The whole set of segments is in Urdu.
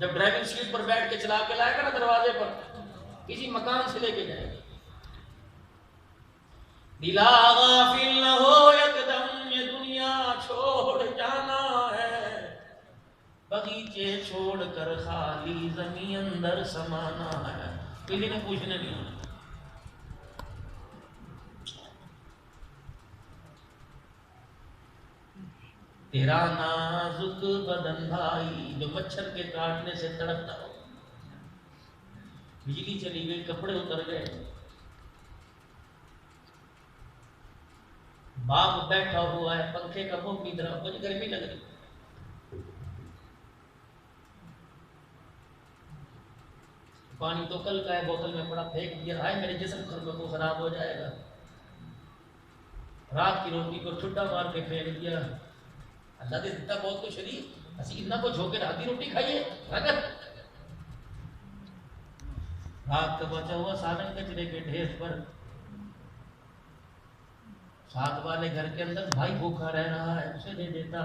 جب ڈرائیونگ سیٹ پر بیٹھ کے چلا کے لائے گا نا دروازے پر، کسی مکان سے لے کے جائے گا. دلا غافل نہ ہو یکدم یہ دنیا چھوڑ جانا ہے، بغیچے چھوڑ کر خالی زمین اندر سمانا ہے، کسی نے پوچھنے نہیں ہونا. تیرا نازک بدن بھائی جو مچھر کے کاٹنے سے تڑپتا ہو، بجلی چلی گئی، کپڑے اتر گئے، باپ بیٹھا ہوا ہے پنکھے کا منہ کی طرف، مجھے گرمی لگ رہی، پانی تو کل کا ہے بوتل میں پڑا پھینک دیا، ہائے میرے جسم کو خراب ہو جائے گا. رات کی روٹی کو ٹھڈا مار کے پھینک دیا. اللہ دے دیتا بہت کچھ شریف، اسی اتنا کچھ ہو کے رات کی روٹی کھائیے. رات کا بچا ہوا سالن کچرے کے ڈھیر پر، ساتھ والے گھر کے اندر بھائی بھوکا رہ رہا ہے، اسے دے دیتا.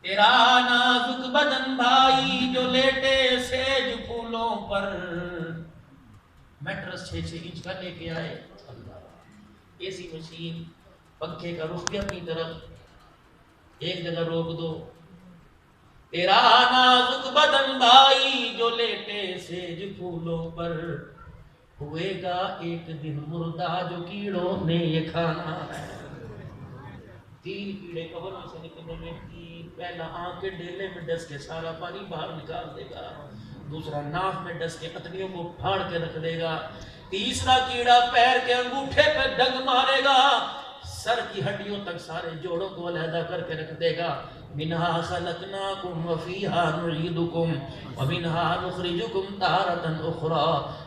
تیرا نازک بدن بھائی جو لیٹے سیج پھولوں پر، میٹرس 6 انچ کا لے کے آئے، اے سی مشین، پنکھے کا رخ بھی اپنی طرف، ایک جگہ روک دو. تیرا نازک بدن بھائی جو لیٹے سیج پھولوں پر، ہوئے گا ایک دن مردہ جو کیڑوں نے یہ کھانا ہے. 3 کیڑے قبر میں سے نکلنے میں، پہلا آنکھ کے ڈیلے میں ڈس کے سارا پانی باہر نکال دے گا، دوسرا ناک میں ڈس کے پتلیوں کو پھاڑ کے رکھ دے گا، تیسرا کیڑا پیر کے انگوٹھے پہ ڈنگ مارے گا، سر کی ہڈیوں تک سارے جوڑوں کو علیحدہ کر کے رکھ دے گا. منہا خلقناکم وفیہا نعیدکم ومنہا نخرجکم تارۃ اخری.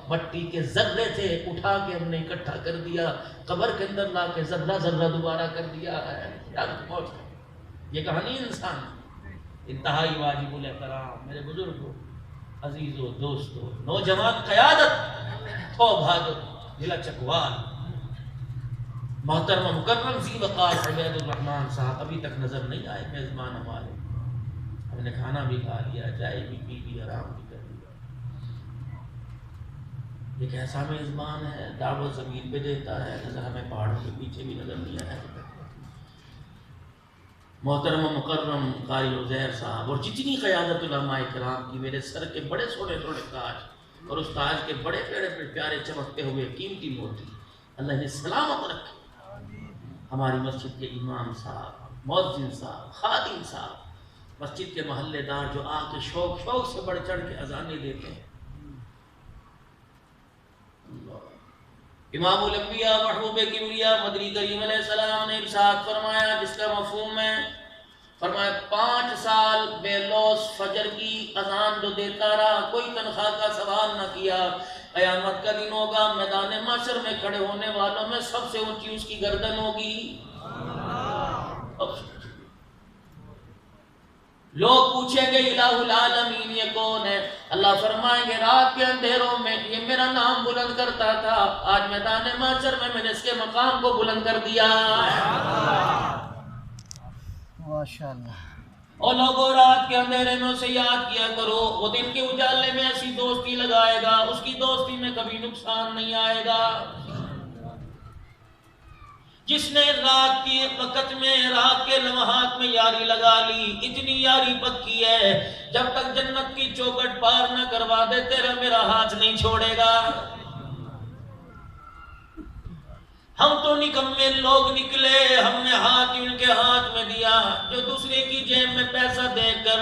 مٹی کے ذرے تھے، اٹھا کے ہم نے اکٹھا کر دیا، قبر کے اندر لا کے ذرہ ذرہ دوبارہ کر دیا ہے. یہ کہانی انسان انتہائی واجب الاحترام. میرے بزرگوں، عزیزوں، دوستوں، نوجوان قیادت تو بہادر ضلع چکوال محترم مکرم ذی وقار عبید الرحمان صاحب ابھی تک نظر نہیں آئے. میزبان ہمارے، ہم نے کھانا بھی کھا لیا، چائے بھی پی لی، آرام بھی کر لیا. ایک ایسا میزبان ہے، دعوت زمین پہ دیتا ہے، نظر ہمیں پہاڑوں کے پیچھے بھی نظر نہیں آیا. محترم مکرم قاری عزیر صاحب اور جتنی قیادت علماء کرام کی، میرے سر کے بڑے سونے سونے تاج اور اس تاج کے بڑے پیڑے پیارے چمکتے ہوئے قیمتی موتی، اللہ نے سلامت رکھے. ہماری مسجد کے امام صاحب، مؤذن صاحب، خادم صاحب، مسجد کے محلے دار جو آ کے شوق سے بڑھ چڑھ کے اذانیں دیتے ہیں. امام الانبیاء محبوب کبریا مدنی کریم علیہ السلام نے ارشاد فرمایا، جس کا مفہوم ہے، فرمایا 5 سال بے لوث فجر کی اذان جو دیتا رہا، کوئی تنخواہ کا سوال نہ کیا، قیامت کا دن ہوگا، میدان محشر میں کھڑے ہونے والوں میں سب سے اونچی اس کی گردن ہوگی. لوگ پوچھیں گے الہ العالمین یہ کون ہے؟ اللہ فرمائیں گے رات کے اندھیروں میں یہ میرا نام بلند کرتا تھا، آج میدان محشر میں نے اس کے مقام کو بلند کر دیا. ماشاءاللہ. اور لوگوں رات کے اندھیرے میں اسے یاد کیا کرو، وہ دن کے اجالے میں ایسی دوستی لگائے گا، اس کی دوستی میں کبھی نقصان نہیں آئے گا. جس نے رات کے وقت میں، رات کے لمحات میں یاری لگا لی، اتنی یاری پکی ہے، جب تک جنت کی چوکھٹ پار نہ کروا دے تیرا میرا ہاتھ نہیں چھوڑے گا. ہم تو نکمے لوگ نکلے، ہم نے ہاتھ ان کے ہاتھ میں دیا، جو دوسرے کی جیب میں پیسہ دے کر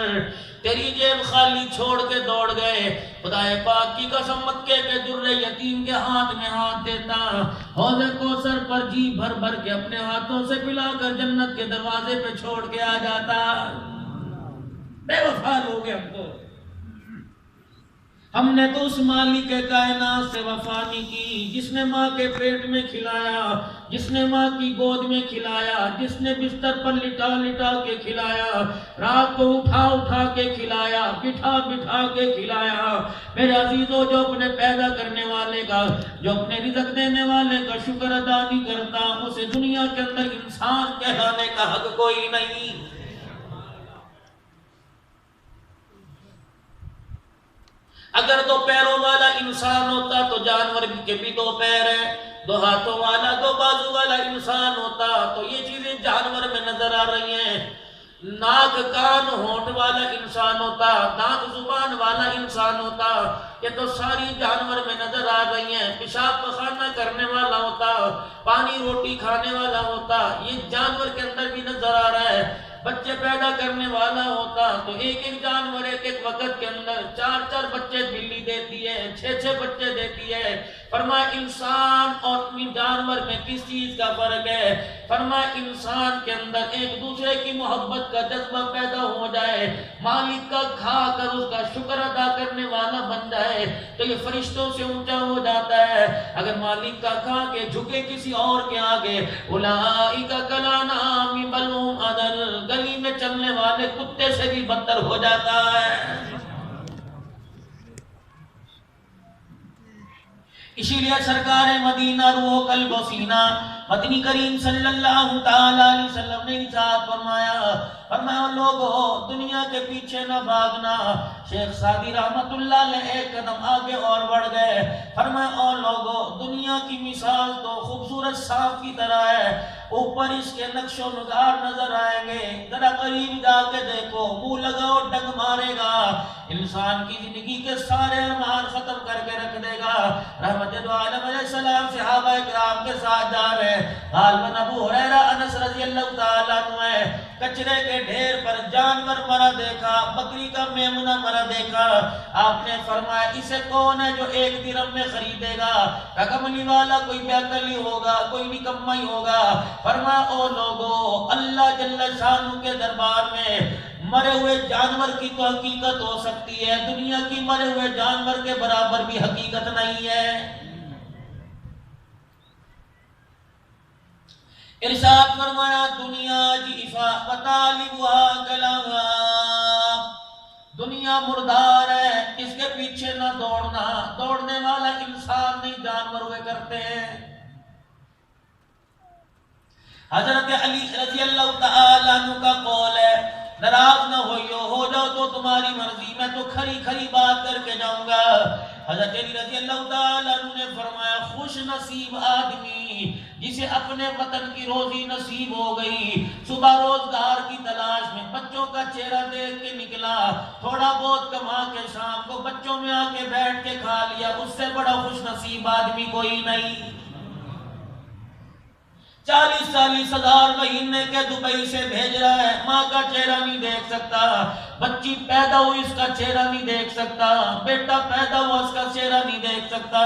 تیری جیب خالی چھوڑ کے دوڑ گئے. خدائے پاک کی قسم مکے کے در یتیم کے ہاتھ میں ہاتھ دیتا، حوض کوثر پر جی بھر بھر کے اپنے ہاتھوں سے پلا کر جنت کے دروازے پہ چھوڑ کے آ جاتا. بے وفا لوگ ہیں ہم نے تو اس مالک کائنات سے وفا نہیں کی، جس نے ماں کے پیٹ میں کھلایا، جس نے ماں کی گود میں کھلایا، جس نے بستر پر لٹا لٹا کے کھلایا، رات کو اٹھا اٹھا کے کھلایا، بٹھا بٹھا کے کھلایا. میرے عزیزوں، جو اپنے پیدا کرنے والے کا، جو اپنے رزق دینے والے کا شکر ادا نہیں کرتا، اسے دنیا کے اندر انسان کہلانے کا حق کوئی نہیں. اگر دو پیروں والا انسان ہوتا تو جانور کے بھی دو پیر ہیں، دو ہاتھوں والا دو بازو والا انسان ہوتا تو یہ چیزیں جانور میں نظر آ رہی ہیں۔ ناک کان ہونٹ والا انسان ہوتا، دانت زبان والا انسان ہوتا، یہ تو ساری جانور میں نظر آ رہی ہیں۔ پیشاب پخانہ کرنے والا ہوتا، پانی روٹی کھانے والا ہوتا، یہ جانور کے اندر بھی نظر آ رہا ہے۔ بچے پیدا کرنے والا ہوتا تو ایک ایک جانور ایک ایک وقت کے اندر 4 بچے بلی دیتی ہے، 6 بچے دیتی ہے۔ فرمایا انسان اور جانور میں کس چیز کا فرق ہے؟ فرمایا انسان کے اندر ایک دوسرے کی محبت کا جذبہ پیدا ہو جائے، مالک کا کھا کر اس کا شکر ادا کرنے والا بن جائے تو یہ فرشتوں سے اونچا ہو جاتا ہے۔ اگر مالک کا کھا کے جھکے کسی اور کے آگے، اولئک کالانعام بل هم اضل، گلی میں چلنے والے کتے سے بھی بدتر ہو جاتا ہے۔ اسی لیے سرکار مدینہ روح قلب و سینہ مدنی کریم صلی اللہ تعالی علیہ وسلم نے ارشاد فرمایا لوگو دنیا کے پیچھے نہ بھاگنا۔ شیخ سعدی رحمت اللہ علیہ ایک قدم آگے اور بڑھ گئے، فرمایا اور لوگو دنیا کی مثال تو خوبصورت سانپ کی طرح ہے، اوپر اس کے نقش و نگار نظر آئیں گے، ذرا قریب جا کے دیکھو منہ لگاؤ ڈنگ مارے گا، انسان کی زندگی کے سارے ارمان ختم کر کے رکھ دے گا۔ رحمت دو عالم علیہ السلام صحابہ کرام کے ساتھ جا رہے ہیں، غالباً ابو ہریرہ انس رضی اللہ تعالیٰ عنہ ہے، کچرے کے ڈھیر پر جانور مرا دیکھا، بکری کا میمنہ مرا دیکھا، آپ نے فرمایا اسے کون ہے جو 1 درہم میں خریدے گا؟ کملی والا کوئی بے عقل ہی ہوگا، کوئی نکما ہی ہوگا۔ فرمایا او لوگو اللہ جل شانہ کے دربار میں مرے ہوئے جانور کی تو حقیقت ہو سکتی ہے، دنیا کی مرے ہوئے جانور کے برابر بھی حقیقت نہیں ہے۔ ارشاد فرمایا دنیا جیفا وطالبها کلام، دنیا مردار ہے، اس کے پیچھے نہ دوڑنا، دوڑنے والا انسان نہیں جانور ہوئے کرتے ہیں۔ حضرت علی رضی اللہ تعالیٰ عنہ کا قول ہے ناراض نہ ہو جاؤ تو تمہاری مرضی، میں تو کھری کھری بات کر کے جاؤں گا۔ حضرت علی رضی اللہ تعالیٰ عنہ نے فرمایا خوش نصیب آدمی جسے اپنے وطن کی روزی نصیب ہو گئی، صبح روزگار کی تلاش میں بچوں کا چہرہ دیکھ کے نکلا، تھوڑا بہت کما کے شام کو بچوں میں آ کے بیٹھ کے کھا لیا، اس سے بڑا خوش نصیب آدمی کوئی نہیں۔ 40 ہزار مہینے کے دبئی سے بھیج رہا ہے، ماں کا چہرہ نہیں دیکھ سکتا، بچی پیدا ہوئی اس کا چہرہ نہیں دیکھ سکتا، بیٹا پیدا ہوا اس کا چہرہ نہیں دیکھ سکتا،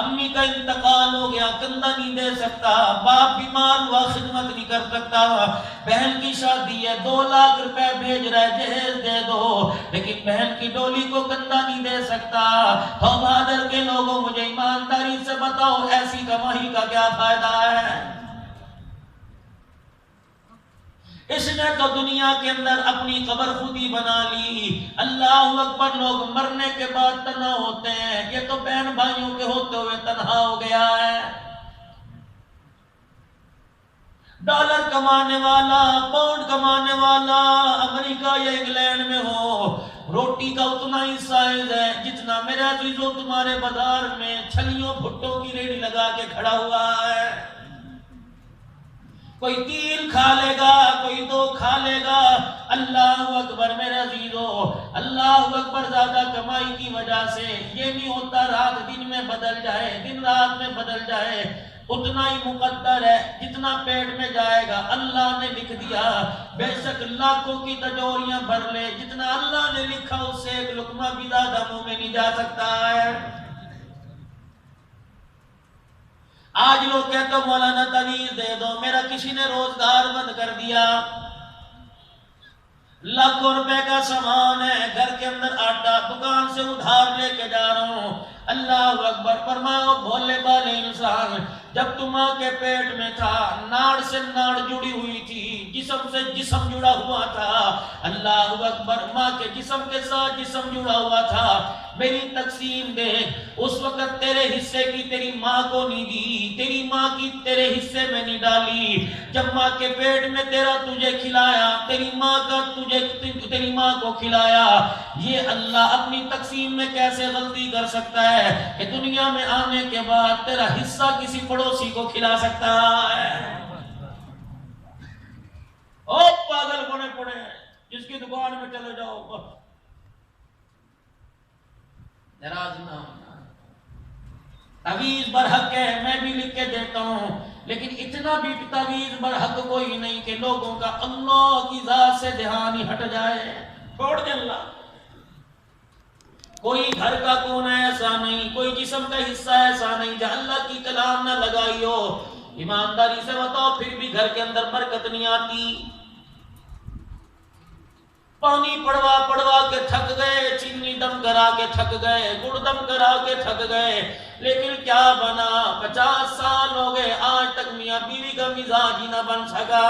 امی کا انتقال ہو گیا کندھا نہیں دے سکتا، باپ بیمار ہوا خدمت نہیں کر سکتا، بہن کی شادی ہے 2 لاکھ روپے بھیج رہا ہے جہیز دے دو، لیکن بہن کی ڈولی کو کندھا نہیں دے سکتا۔ تو بہادر کے لوگوں مجھے ایمانداری سے بتاؤ ایسی کمائی کا کیا فائدہ ہے؟ اس نے تو دنیا کے اندر اپنی قبر خود ہی بنا لی۔ اللہ اکبر، لوگ مرنے کے بعد تنہا ہوتے ہیں، یہ تو بہن بھائیوں کے ہوتے ہوئے تنہا ہو گیا ہے۔ ڈالر کمانے والا، پاؤنڈ کمانے والا امریکہ یا انگلینڈ میں ہو، روٹی کا اتنا ہی سائز ہے جتنا میرے عزیزوں تمہارے بازار میں چھلیوں بھٹوں کی ریڑھی لگا کے کھڑا ہوا ہے۔ کوئی 3 کھا لے گا، کوئی 2 کھا لے گا۔ اللہ اکبر میرے عزیزو، اللہ اکبر، زیادہ کمائی کی وجہ سے یہ نہیں ہوتا رات دن میں بدل جائے، دن رات میں بدل جائے، اتنا ہی مقدر ہے جتنا پیٹ میں جائے گا اللہ نے لکھ دیا، بے شک لاکھوں کی تجوریاں بھر لے، جتنا اللہ نے لکھا اس سے 1 لقمہ بھی زیادہ منہ میں نہیں جا سکتا ہے۔ آج لوگ کہتے ہیں مولانا تعویذ دے دو، میرا کسی نے روزگار بند کر دیا، لاکھوں روپے کا سامان ہے، گھر کے اندر آٹا دکان سے ادھار لے کے جا رہا ہوں۔ اللہ اکبر، فرماؤ بھولے بالے انسان، جب تم ماں کے پیٹ میں تھا ناڑ سے ناڑ جڑی ہوئی تھی، جس جسم سے جسم جڑا ہوا تھا، اللہ اکبر، ماں کے جسم کے ساتھ جسم جڑا ہوا تھا، میری تقسیم دیکھ، اس وقت تیرے حصے کی تیری ماں کو نہیں دی، تیری ماں کی تیرے حصے میں نہیں ڈالی، جب ماں کے پیٹ میں تیرا تجھے کھلایا، تیری ماں کا تیری ماں کو کھلایا، یہ اللہ اپنی تقسیم میں کیسے غلطی کر سکتا ہے کہ دنیا میں آنے کے بعد تیرا حصہ کسی پڑوسی کو کھلا سکتا ہے؟ او پاگل بنے پڑے ہیں، جس کی دکان میں چلے جاؤ، ناراض نہ ہونا، تعویذ برحق ہے، میں بھی لکھ کے دیتا ہوں، لیکن اتنا بھی تعویذ برحق کوئی نہیں کہ لوگوں کا اللہ کی ذات سے دھیان ہی ہٹ جائے، چھوڑ دے اللہ۔ کوئی گھر کا کونا ایسا نہیں، کوئی جسم کا حصہ ایسا نہیں جہاں اللہ کی کلام نہ لگائی ہو۔ ایمانداری سے بتاؤ، پھر بھی گھر کے اندر برکت نہیں آتی؟ پانی پڑوا پڑوا کے تھک گئے، چینی دم کرا کے تھک گئے، گڑ دم کرا کے تھک گئے، لیکن کیا بنا؟ 50 سال ہو گئے، آج تک میاں بیوی کا مزاج ہی نہ بن سکا۔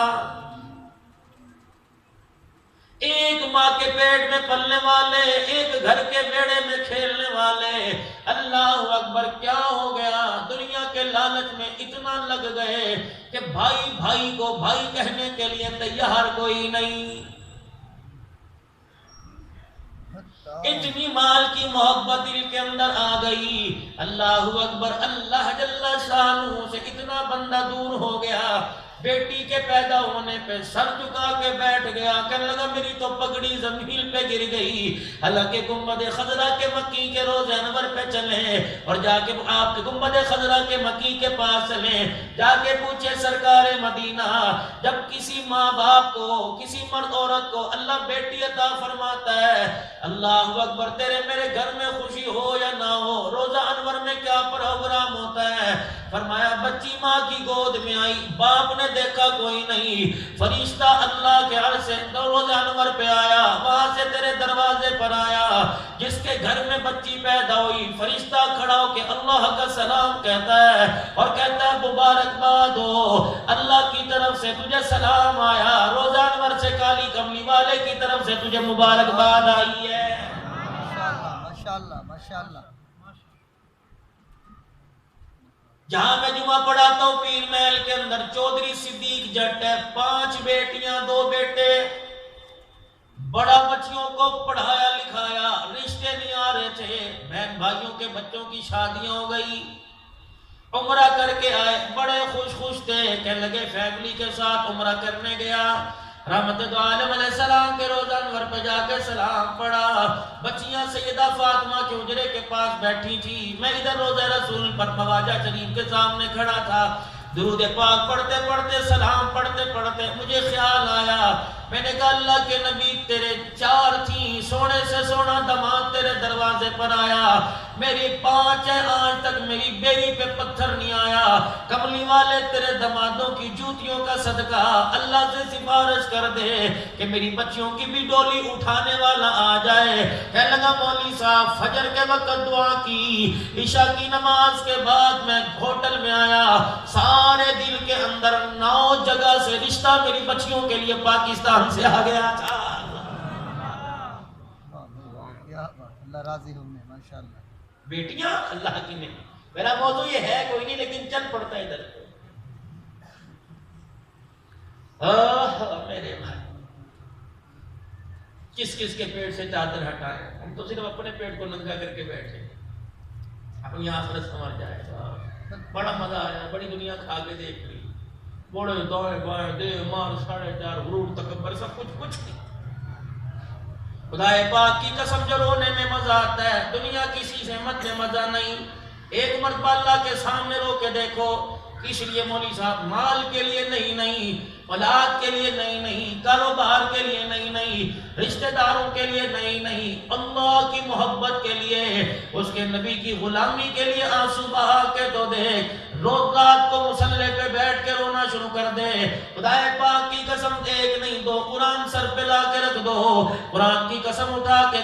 ایک ماں کے پیٹ میں پلنے والے، ایک گھر کے بیڑے میں کھیلنے والے، اللہ اکبر، کیا ہو گیا؟ دنیا کے لالچ میں اتنا لگ گئے کہ بھائی بھائی کو بھائی کہنے کے لیے تیار کوئی نہیں۔ اتنی مال کی محبت دل کے اندر آ گئی، اللہ اکبر، اللہ جل شانہ سے اتنا بندہ دور ہو گیا، بیٹی کے پیدا ہونے پہ سر جھکا کے بیٹھ گیا، کہنے لگا میری تو پگڑی زمین پہ گر گئی، حالانکہ گنبد خضرا کے مکی کے روز انور پہ چلیں اور جا کے آپ کے گنبد خضرا کے مکی کے پاس چلیں، جا کے پوچھے سرکار مدینہ، جب کسی ماں باپ کو، کسی مرد عورت کو اللہ بیٹی عطا فرماتا ہے، اللہ اکبر، تیرے میرے گھر میں خوشی ہو یا نہ ہو، روزہ انور میں کیا پروگرام ہوتا ہے؟ فرمایا بچی ماں کی گود میں آئی، باپ نے دیکھا کوئی نہیں، فرشتہ اللہ کے عرش سے روزہ انور پہ آیا، وہاں سے تیرے دروازے پر آیا، جس کے گھر میں بچی پیدا ہوئی، فرشتہ کھڑا ہو کے اللہ کا سلام کہتا ہے اور کہتا ہے مبارکباد ہو، اللہ کی طرف سے تجھے سلام آیا، روزہ انور سے کالی کملی والے کی طرف سے تجھے مبارکباد آئی ہے۔ ماشاءاللہ ماشاءاللہ۔ جہاں میں جمعہ پڑھاتا ہوں پیر محل کے اندر، چودھری صدیق جٹ ہے، 5 بیٹیاں 2 بیٹے، بڑا بچیوں کو پڑھایا لکھایا، رشتے نہیں آ رہے تھے، بہن بھائیوں کے بچوں کی شادیاں ہو گئی، عمرہ کر کے آئے، بڑے خوش تھے، کہنے لگے فیملی کے ساتھ عمرہ کرنے گیا، رحمت دو عالم علیہ السلام کے روزہ انور پہ جا کے سلام پڑھا، بچیاں سیدہ فاطمہ کے حجرے کے پاس بیٹھی تھی، میں ادھر روزہ رسول پر مواجہ شریف کے سامنے کھڑا تھا، درود پاک پڑھتے پڑھتے سلام پڑھتے پڑھتے مجھے خیال آیا، میں نے کہا اللہ کے نبی تیرے 4 تھیں، سونے سے سونا داماد تیرے دروازے پر آیا، میری 5 ہے، آج تک میری بیوی پہ پتھر نہیں آیا، کملی والے تیرے دامادوں کی جوتیوں کا صدقہ اللہ سے سفارش کر دے کہ میری بچیوں کی بھی ڈولی اٹھانے والا آ جائے۔ کہنے لگا مولوی صاحب فجر کے وقت دعا کی، عشاء کی نماز کے بعد میں ہوٹل میں آیا، سارے دل کے اندر 9 جگہ سے رشتہ میری بچیوں کے لیے پاکستان سے آ گیا تھا۔ اللہ راضی ہونے ماشاءاللہ۔ بیٹیاں اللہ کی نہیں، میرا موضوع یہ ہے کوئی نہیں، لیکن چل پڑتا ہے ادھر۔ میرے بھائی کس کس کے پیٹ سے چادر ہٹائے، ہم تو صرف اپنے پیٹ کو ننگا کر کے بیٹھے، اپنی آخرت سنور جائے گا۔ بڑا مزہ آیا، بڑی دنیا کھا کے دیکھ لی، بوڑھے دائیں بائیں دے مار 4.5 غرور تکبر سب کچھ نہیں۔ خدا پاک کی قسم جو رونے میں مزہ آتا ہے، دنیا کسی سہمت میں مزہ نہیں۔ ایک مرتبہ اللہ کے سامنے رو کے دیکھو، کس لیے مولوی صاحب؟ مال کے لیے نہیں، اولاد کے لیے نہیں، کاروبار کے لیے نہیں، رشتہ داروں کے لیے نہیں، اللہ کی محبت کے لیے، اس کے نبی کی غلامی کے لیے آنسو بہا کے تو دیکھ، روز رات کو مصلی پہ بیٹھ کے رونا شروع کر دے۔ خدا پاک کی قسم 1 نہیں 2 قرآن سر پہ لا کے رکھ دو، قرآن کی قسم اٹھا کے